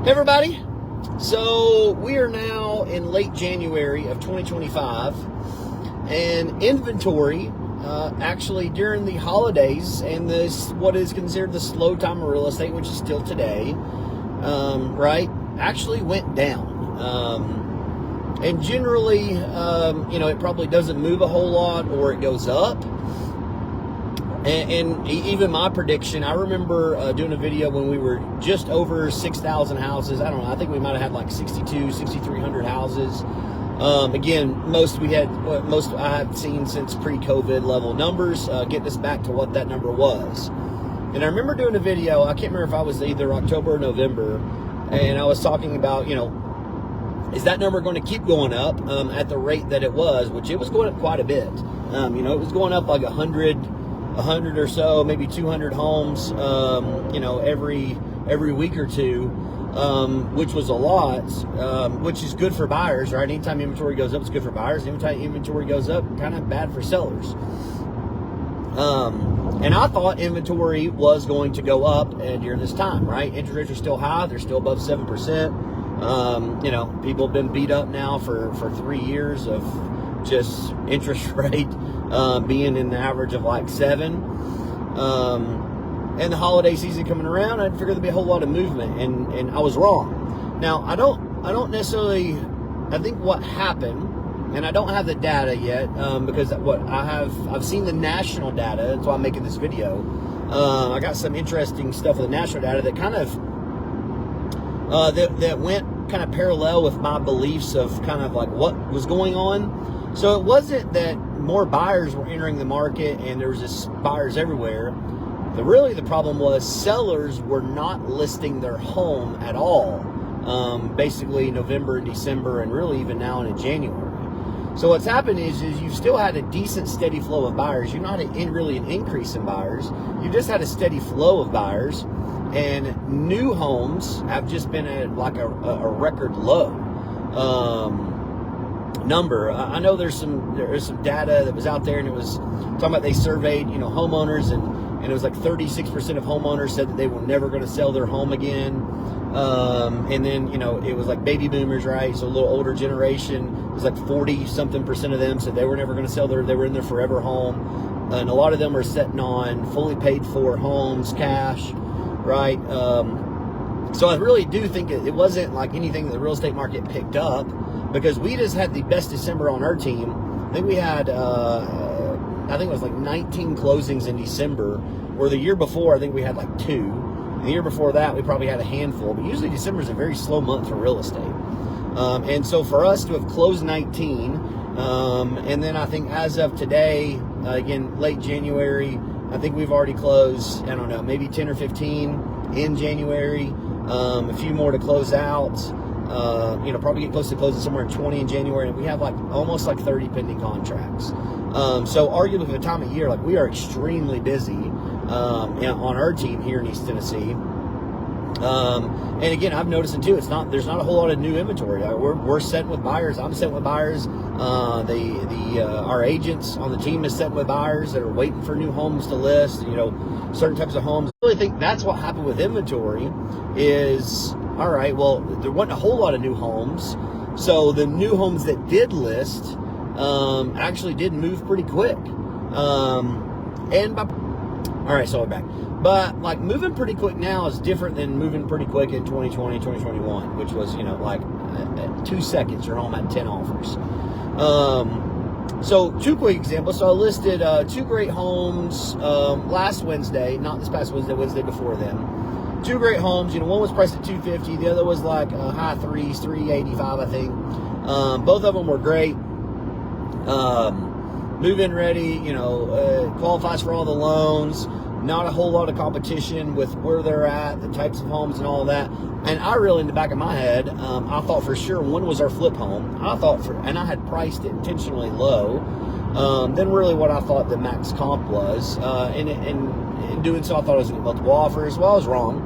Hey everybody, so we are now in late January of 2025, and inventory actually during the holidays and this what is considered the slow time of real estate, which is still today, right, actually went down. And generally, it probably doesn't move a whole lot or it goes up. And even my prediction, I remember doing a video when we were just over 6,000 houses. I don't know, I think we might have had like 6,300 houses. Again, most I have seen since pre-COVID level numbers, getting us back to what that number was. And I remember doing a video, I can't remember if I was either October or November, and I was talking about, is that number going to keep going up at the rate that it was, which it was going up quite a bit. It was going up like 100 or so, maybe 200 homes, every week or two, which was a lot, which is good for buyers, right? Anytime inventory goes up, it's good for buyers. Anytime inventory goes up, kind of bad for sellers. And I thought inventory was going to go up during this time, right? Interest rates are still high. They're still above 7%. People have been beat up now for 3 years of just interest rate being in the average of like 7, and the holiday season coming around, I figured there'd be a whole lot of movement, and I was wrong. Now I don't necessarily, I think what happened, and I don't have the data yet, because I've seen the national data. That's why I'm making this video. I got some interesting stuff with the national data that kind of that went kind of parallel with my beliefs of kind of like what was going on. So it wasn't that more buyers were entering the market and there was just buyers everywhere. The problem was sellers were not listing their home at all. Basically November and December, and really even now into January. So what's happened is you've still had a decent steady flow of buyers. You've not really an increase in buyers. You just had a steady flow of buyers, and new homes have just been at like a record low number. I know there is some data that was out there, and it was talking about they surveyed homeowners, and it was like 36% of homeowners said that they were never going to sell their home again. And then it was like baby boomers, right? So a little older generation. It was like 40-something% of them said they were never going to sell they were in their forever home, and a lot of them are sitting on fully paid for homes, cash, right? So I really do think it wasn't like anything that the real estate market picked up, because we just had the best December on our team. I think we had, I think it was like 19 closings in December, where the year before, I think we had like 2. And the year before that, we probably had a handful. But usually December is a very slow month for real estate. And so for us to have closed 19, and then I think as of today, again, late January, I think we've already closed, I don't know, maybe 10 or 15 in January. A few more to close out. Probably get close to closing somewhere in 20 in January, and we have like almost like 30 pending contracts. So arguably for the time of year, like we are extremely busy on our team here in East Tennessee. And again, I've noticed it too. There's not a whole lot of new inventory. We're setting with buyers. I'm setting with buyers. Our agents on the team is setting with buyers that are waiting for new homes to list. Certain types of homes. I really think that's what happened with inventory. Is all right. Well, there wasn't a whole lot of new homes, so the new homes that did list actually did move pretty quick. All right, so we're back. But like moving pretty quick now is different than moving pretty quick in 2020, 2021, which was, like at 2 seconds, you're home at 10 offers. So 2 quick examples. So I listed 2 great homes last Wednesday, not this past Wednesday before then. 2 great homes. One was priced at $250. The other was like high 3s, $385, I think. Both of them were great. Move-in ready, qualifies for all the loans, not a whole lot of competition with where they're at, the types of homes and all of that. And I really, in the back of my head, I thought for sure one was our flip home. And I had priced it intentionally low, than really what I thought the max comp was. And in doing so, I thought I was going to get multiple offers. Well, I was wrong.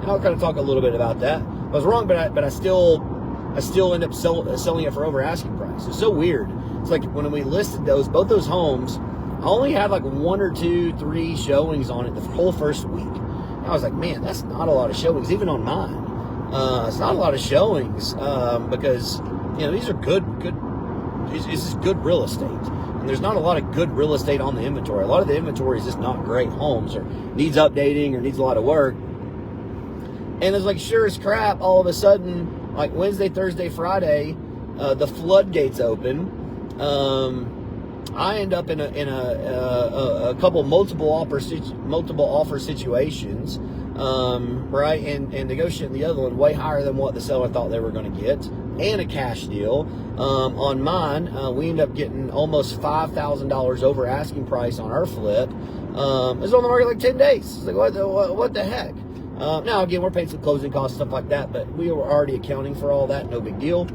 And I'll kind of talk a little bit about that. I was wrong, but I still end up selling it for over asking price. It's so weird. It's like when we listed both those homes, I only had like 1 or 2, 3 showings on it the whole first week. And I was like, man, that's not a lot of showings, even on mine. It's not a lot of showings because these are good. This is good real estate, and there's not a lot of good real estate on the inventory. A lot of the inventory is just not great homes, or needs updating, or needs a lot of work. And it's like, sure as crap, all of a sudden, like Wednesday, Thursday, Friday, the floodgates open. I end up in a couple multiple offer situations, right, and negotiating the other one way higher than what the seller thought they were going to get, and a cash deal. On mine, we end up getting almost $5,000 over asking price on our flip. It was on the market like 10 days. It's like, what the heck? Now, again, we're paying some closing costs, stuff like that, but we were already accounting for all that. No big deal.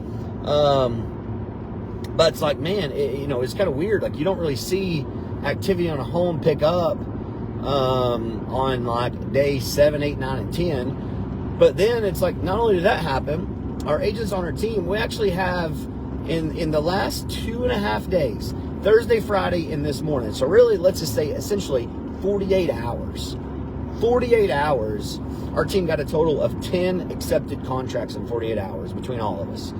But it's like, man, it's kind of weird. Like, you don't really see activity on a home pick up on like day 7, 8, 9, and 10. But then it's like, not only did that happen, our agents on our team, we actually have in the last 2.5 days, Thursday, Friday, and this morning. So really, let's just say essentially 48 hours. 48 hours, our team got a total of 10 accepted contracts in 48 hours between all of us,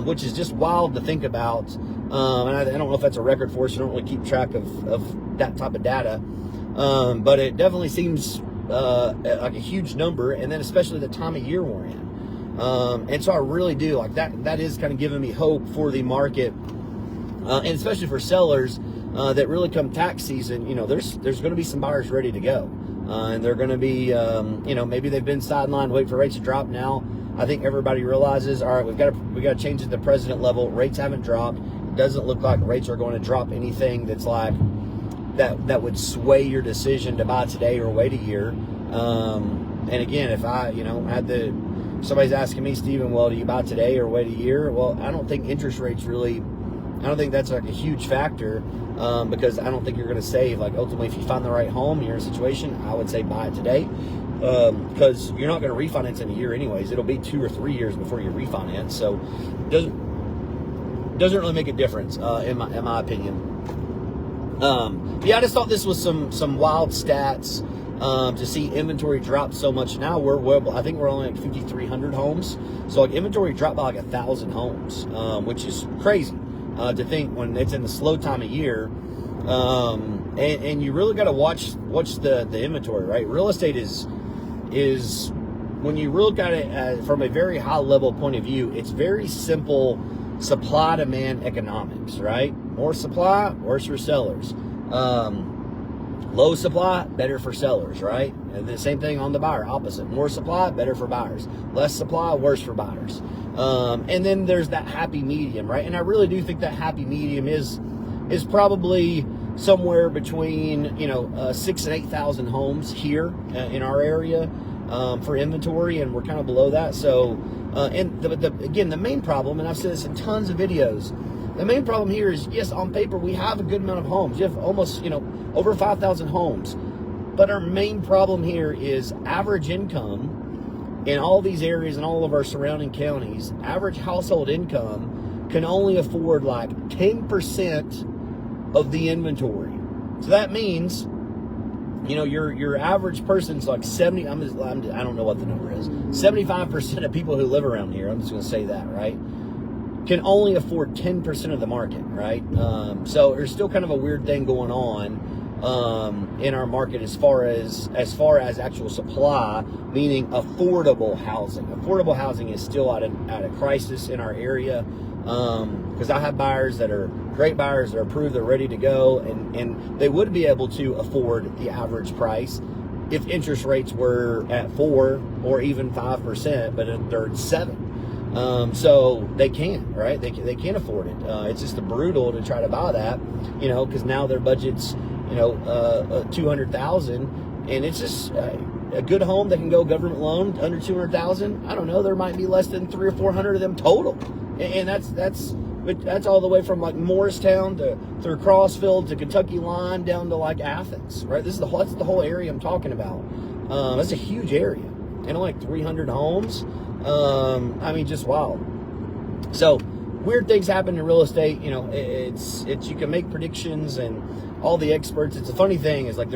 which is just wild to think about. And I don't know if that's a record for us. You don't really keep track of that type of data. But it definitely seems like a huge number, and then especially the time of year we're in. And so I really do like that. That is kind of giving me hope for the market, and especially for sellers that really come tax season. There's going to be some buyers ready to go. And they're going to be, maybe they've been sidelined, wait for rates to drop. Now, I think everybody realizes, all right, we got to change at the president level. Rates haven't dropped. It doesn't look like rates are going to drop anything that's like that would sway your decision to buy today or wait a year. And again, if I, somebody's asking me, Stephen, well, do you buy today or wait a year? Well, I don't think interest rates really. I don't think that's like a huge factor. Because I don't think you're going to save. Like, ultimately, if you find the right home, you're in a situation, I would say buy it today, because you're not going to refinance in a year anyways. It'll be 2 or 3 years before you refinance, so doesn't really make a difference in my opinion. I just thought this was some wild stats to see inventory drop so much. Now I think we're only like 5,300 homes, so like inventory dropped by like 1,000 homes, which is crazy. To think when it's in the slow time of year, and you really got to watch the inventory, right? Real estate is when you look at it from a very high level point of view, it's very simple supply demand economics, right? More supply, worse for sellers. Low supply, better for sellers, right? And the same thing on the buyer, opposite. More supply, better for buyers. Less supply, worse for buyers. And then there's that happy medium, right? And I really do think that happy medium is probably somewhere between 6,000 and 8,000 homes here in our area for inventory, and we're kind of below that. So, and again, the main problem, and I've said this in tons of videos, the main problem here is, yes, on paper we have a good amount of homes. You have almost over 5,000 homes, but our main problem here is average income. In all these areas and all of our surrounding counties, average household income can only afford like 10% of the inventory. So that means, your average person's like 70. I don't know what the number is. 75% of people who live around here, I'm just going to say that, right, can only afford 10% of the market, right? So there's still kind of a weird thing going on in our market as far as actual supply, meaning affordable housing. Affordable housing is still at a crisis in our area, because I have buyers that are great buyers that are approved, they're ready to go, and they would be able to afford the average price if interest rates were at 4 or even 5%, but they're at 7. So they can, right? They can't afford it. It's just brutal to try to buy that, because now their budget's 200,000, and it's just a good home that can go government loan under 200,000. I don't know, there might be less than 300 or 400 of them total, and that's all the way from like Morristown through Crossfield to Kentucky line down to like Athens, right? That's the whole area I'm talking about. That's a huge area, and only like 300 homes. Just wild. So weird things happen in real estate. It's you can make predictions and all the experts. It's a funny thing is like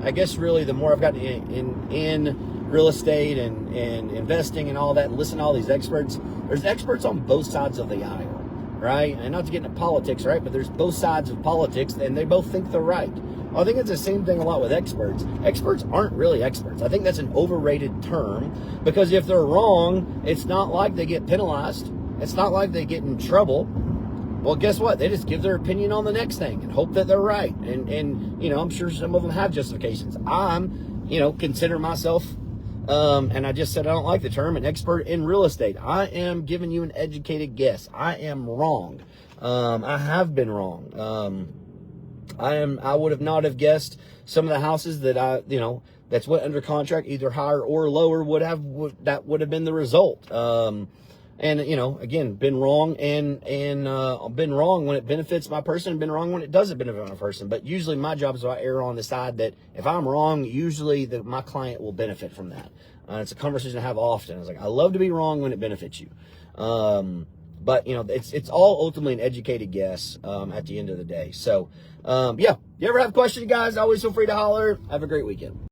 I guess really the more I've gotten in real estate and investing and all that, and listen to all these experts. There's experts on both sides of the aisle, right? And not to get into politics, right? But there's both sides of politics, and they both think they're right. Well, I think it's the same thing a lot with experts. Experts aren't really experts. I think that's an overrated term, because if they're wrong, it's not like they get penalized. It's not like they get in trouble. Well, guess what? They just give their opinion on the next thing and hope that they're right. And you know, I'm sure some of them have justifications. I'm, you know, consider myself, and I just said I don't like the term, an expert in real estate. I am giving you an educated guess. I am wrong. I have been wrong. I would have not have guessed some of the houses that that's went under contract, either higher or lower, that would have been the result. And, you know, again, been wrong and been wrong when it benefits my person, and been wrong when it doesn't benefit my person. But usually my job is to err on the side that if I'm wrong, usually my client will benefit from that. It's a conversation I have often. It's like, I love to be wrong when it benefits you. But, you know, it's all ultimately an educated guess at the end of the day. So, yeah, you ever have questions, guys, always feel free to holler. Have a great weekend.